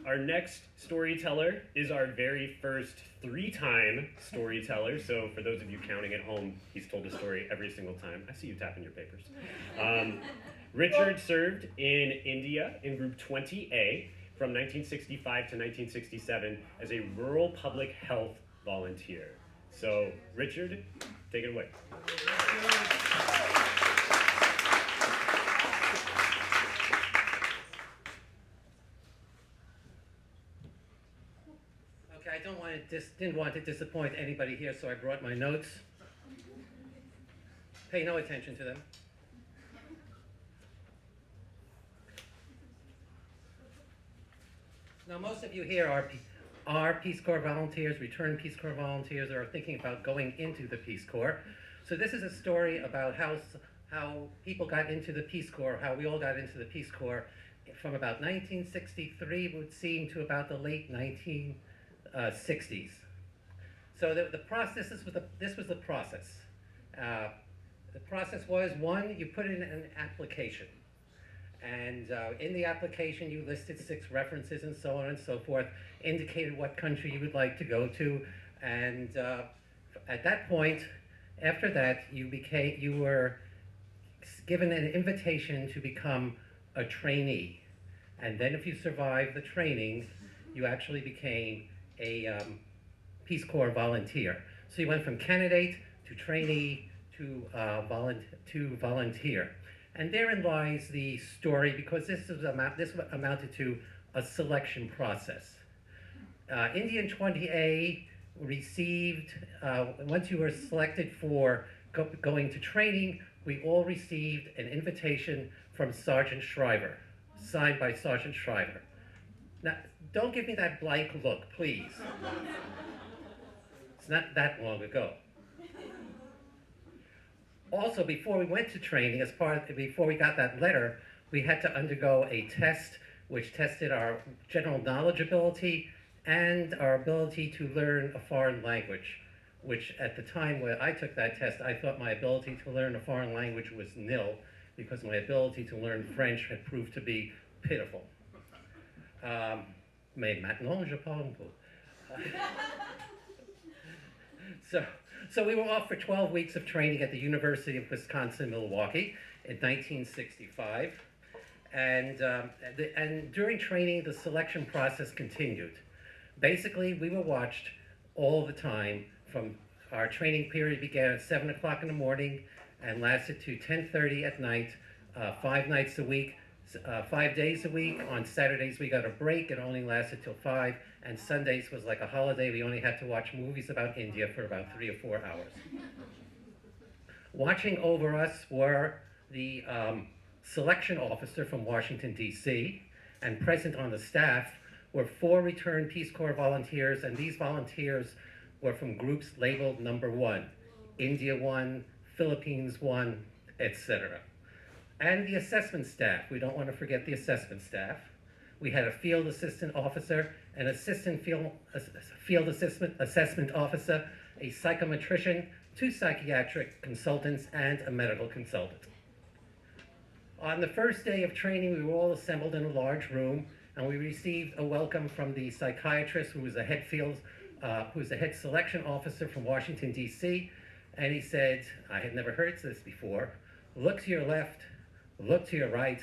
Our next storyteller is our very first three-time storyteller. So for those of you counting at home, he's told a story every single time. I see you tapping your papers. Richard served in India in Group 20A from 1965 to 1967 as a rural public health volunteer. So Richard, take it away. I didn't want to disappoint anybody here, so I brought my notes. Pay no attention to them. Now, most of you here are Peace Corps volunteers, returned Peace Corps volunteers, or are thinking about going into the Peace Corps. So this is a story about how people got into the Peace Corps, how we all got into the Peace Corps from about 1963, it would seem, to about the late 1960s. So the process, this was the process. The process was, one, you put in an application. And in the application, you listed 6 references and so on and so forth, indicated what country you would like to go to. And at that point, after that, you were given an invitation to become a trainee. And then if you survived the training, you actually became a Peace Corps volunteer. So you went from candidate to trainee to volunteer. And therein lies the story, because this amounted to a selection process. Indian 20A received, once you were selected for going to training, we all received an invitation from Sergeant Shriver, signed by Sergeant Shriver. Now, don't give me that blank look, please. It's not that long ago. Also, before we went to training, before we got that letter, we had to undergo a test which tested our general knowledge ability and our ability to learn a foreign language, which at the time when I took that test, I thought my ability to learn a foreign language was nil, because my ability to learn French had proved to be pitiful. Mais maintenant, je parle un peu. So we were off for 12 weeks of training at the University of Wisconsin-Milwaukee in 1965. And during training, the selection process continued. Basically, we were watched all the time. From our training period began at 7 o'clock in the morning and lasted to 10:30 at night, 5 nights a week, 5 days a week. On Saturdays, we got a break. It only lasted till 5. And Sundays was like a holiday. We only had to watch movies about India for about 3 or 4 hours. Watching over us were the selection officer from Washington, D.C., and present on the staff were 4 returned Peace Corps volunteers, and these volunteers were from groups labeled number 1, India 1, Philippines 1, etc. And the assessment staff, we don't want to forget the assessment staff. We had a field assistant officer, an assistant field assessment officer, a psychometrician, 2 psychiatric consultants, and a medical consultant. On the first day of training, we were all assembled in a large room, and we received a welcome from the psychiatrist, who was the head selection officer from Washington, D.C., and he said, I had never heard this before, look to your left, look to your right,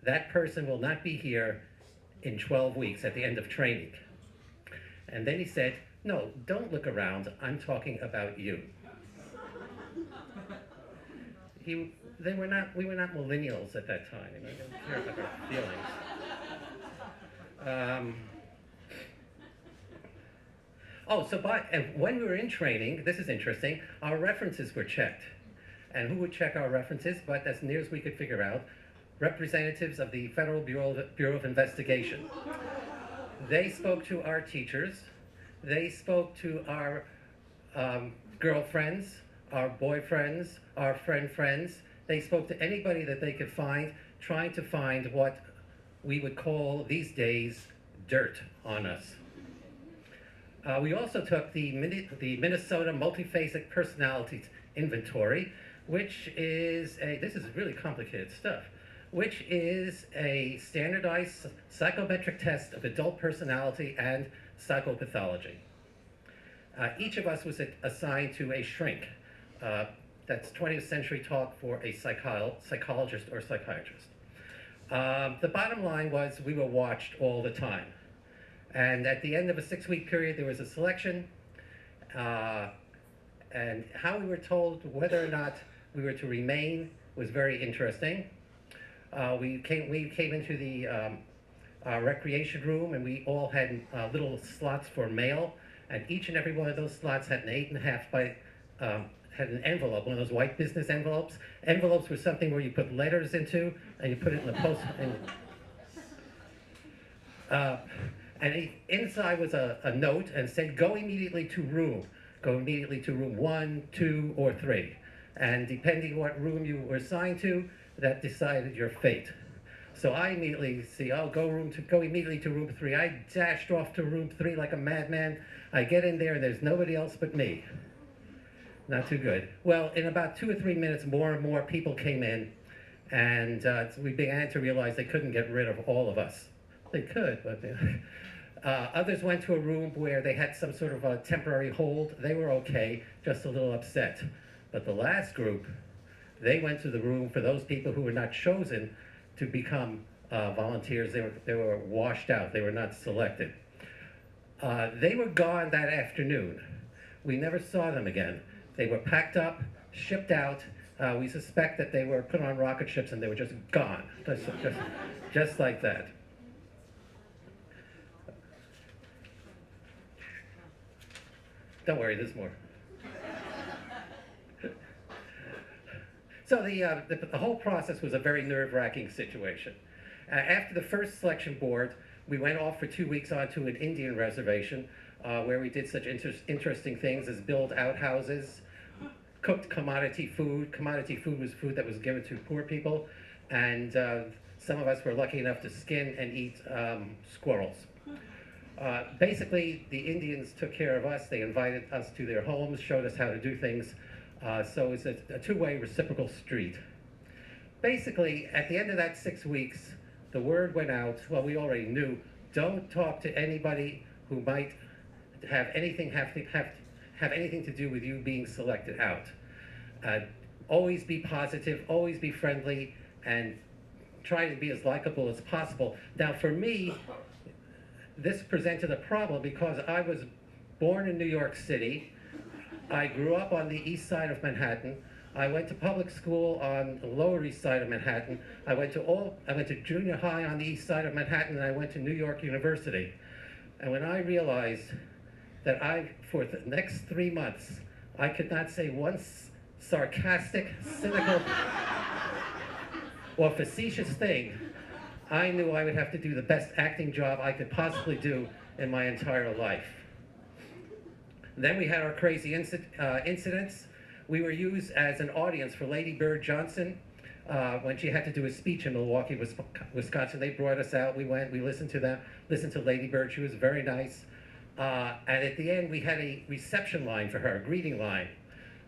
that person will not be here in 12 weeks at the end of training. And then he said, no, don't look around, I'm talking about you. We were not millennials at that time, they didn't care about our feelings. And when we were in training, this is interesting, our references were checked. And who would check our references? But as near as we could figure out, representatives of the Federal Bureau of Investigation. They spoke to our teachers. They spoke to our girlfriends, our boyfriends, our friends. They spoke to anybody that they could find, trying to find what we would call these days dirt on us. We also took the Minnesota Multiphasic Personalities Inventory, which is this is really complicated stuff, which is a standardized psychometric test of adult personality and psychopathology. Each of us was assigned to a shrink. That's 20th century talk for a psychologist or psychiatrist. The bottom line was we were watched all the time. And at the end of a 6-week period, there was a selection. And how we were told whether or not we were to remain was very interesting. We came into the recreation room, and we all had little slots for mail, and each and every one of those slots had an 8.5 by had an envelope, one of those white business envelopes. Envelopes were something where you put letters into, and you put it in the post. And inside was a note and said, "Go immediately to room. Go immediately to room 1, 2, or 3." And depending what room you were assigned to, that decided your fate. So I immediately see, oh, go immediately to room 3. I dashed off to room 3 like a madman. I get in there and there's nobody else but me. Not too good. Well, in about 2 or 3 minutes, more and more people came in, and we began to realize they couldn't get rid of all of us. They could, but others went to a room where they had some sort of a temporary hold. They were okay, just a little upset. But the last group, they went to the room for those people who were not chosen to become volunteers. They were washed out. They were not selected. They were gone that afternoon. We never saw them again. They were packed up, shipped out. We suspect that they were put on rocket ships and they were just gone, just like that. Don't worry, there's more. So the whole process was a very nerve-wracking situation. After the first selection board, we went off for 2 weeks onto an Indian reservation where we did such interesting things as build outhouses, cooked commodity food. Commodity food was food that was given to poor people, and some of us were lucky enough to skin and eat squirrels. Basically, the Indians took care of us. They invited us to their homes, showed us how to do things. So it's a two-way reciprocal street. Basically, at the end of that 6 weeks, the word went out. Well, we already knew. Don't talk to anybody who might have anything to do with you being selected out. Always be positive. Always be friendly, and try to be as likable as possible. Now, for me, this presented a problem because I was born in New York City. I grew up on the east side of Manhattan. I went to public school on the Lower East Side of Manhattan. I went to junior high on the east side of Manhattan, and I went to New York University. And when I realized that for the next 3 months, I could not say one sarcastic, cynical, or facetious thing, I knew I would have to do the best acting job I could possibly do in my entire life. Then we had our crazy incidents. We were used as an audience for Lady Bird Johnson when she had to do a speech in Milwaukee, Wisconsin. They brought us out. We went. We listened to Lady Bird. She was very nice. And at the end, we had a reception line for her, a greeting line.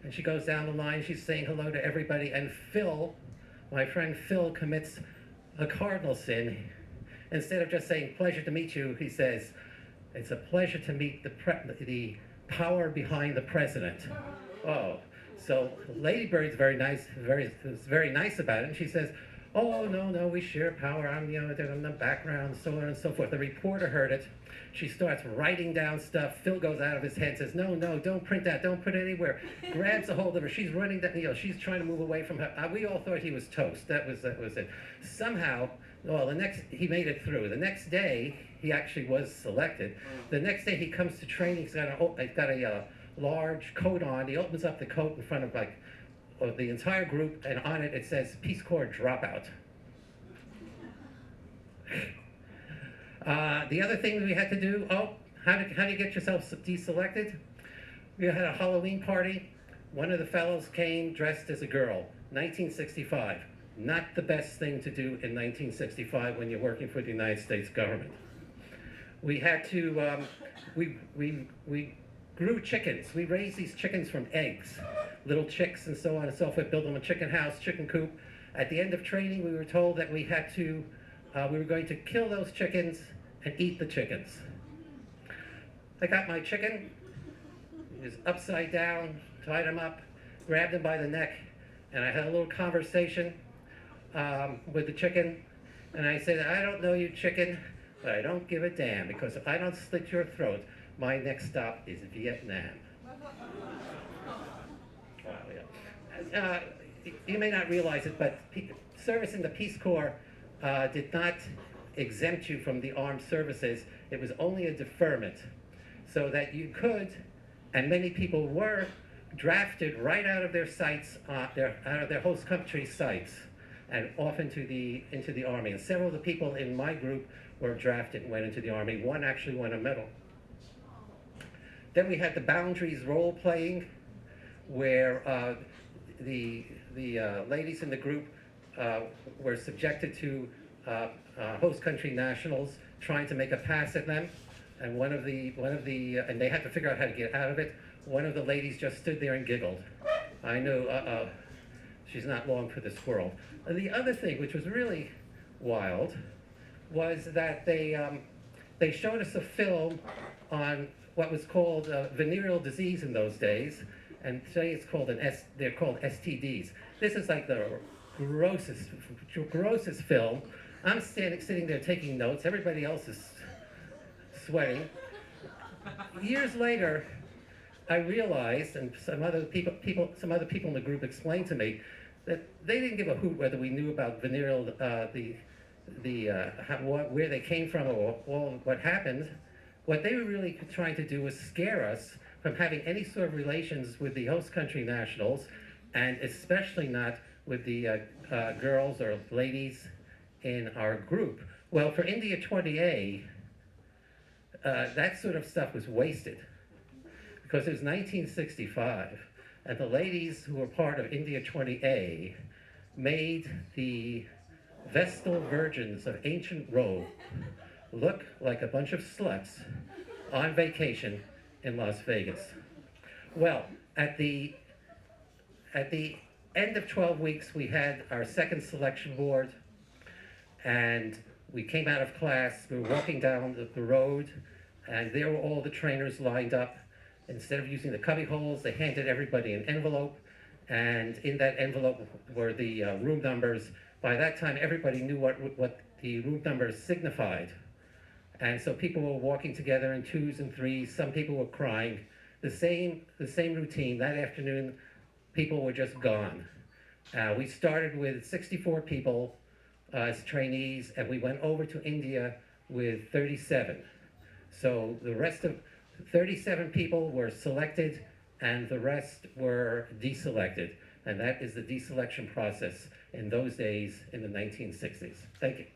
And she goes down the line. She's saying hello to everybody. And Phil, my friend Phil, commits a cardinal sin. Instead of just saying "pleasure to meet you," he says, "It's a pleasure to meet the power behind the president." Oh, so Lady Bird's very nice about it, and she says, "Oh, no, we share power. I'm in the background, so on and so forth." The reporter heard it. She starts writing down stuff. Phil goes out of his head, says, "No, don't print that. Don't put it anywhere." Grabs a hold of her. She's running down. She's trying to move away from her. We all thought he was toast. That was it. Somehow, he made it through. The next day, he actually was selected. The next day, he comes to training. He's got a large coat on. He opens up the coat in front of the entire group, and on it says Peace Corps dropout. The other thing we had to do, how do you get yourself deselected? We had a Halloween party. One of the fellows came dressed as a girl. 1965. Not the best thing to do in 1965 when you're working for the United States government. We had to, we grew chickens. We raised these chickens from eggs, little chicks and so on and so forth, built them a chicken house, chicken coop, At the end of training, we were told that we were going to kill those chickens and eat the chickens. I got my chicken, he was upside down, tied him up, grabbed him by the neck, and I had a little conversation with the chicken, and I said, I don't know you, chicken, but I don't give a damn, because if I don't slit your throat, my next stop is Vietnam. You may not realize it, but service in the Peace Corps did not exempt you from the armed services. It was only a deferment, so that you could, and many people were, drafted right out of their sites, out of their host country sites, and off into the Army. And several of the people in my group were drafted and went into the Army. One actually won a medal. Then we had the boundaries role playing, where the ladies in the group were subjected to host country nationals trying to make a pass at them, and and they had to figure out how to get out of it. One of the ladies just stood there and giggled. I knew, she's not long for this world. And the other thing, which was really wild, was that they showed us a film on what was called venereal disease in those days, and today it's called they're called STDs. This is like the grossest film. I'm sitting there taking notes. Everybody else is sweating. Years later, I realized, and some other people in the group explained to me, that they didn't give a hoot whether we knew about venereal, where they came from or what happened. What they were really trying to do was scare us from having any sort of relations with the host country nationals, and especially not with the girls or ladies in our group. Well, for India 20A, that sort of stuff was wasted, because it was 1965, and the ladies who were part of India 20A made the Vestal virgins of ancient Rome look like a bunch of sluts on vacation in Las Vegas. Well, at the end of 12 weeks, we had our second selection board, and we came out of class. We were walking down the road, and there were all the trainers lined up. Instead of using the cubby holes, they handed everybody an envelope, and in that envelope were the room numbers. By that time, everybody knew what the room numbers signified. And so people were walking together in twos and threes. Some people were crying. The same routine. That afternoon, people were just gone. We started with 64 people as trainees, and we went over to India with 37. So the rest of 37 people were selected, and the rest were deselected. And that is the deselection process in those days in the 1960s. Thank you.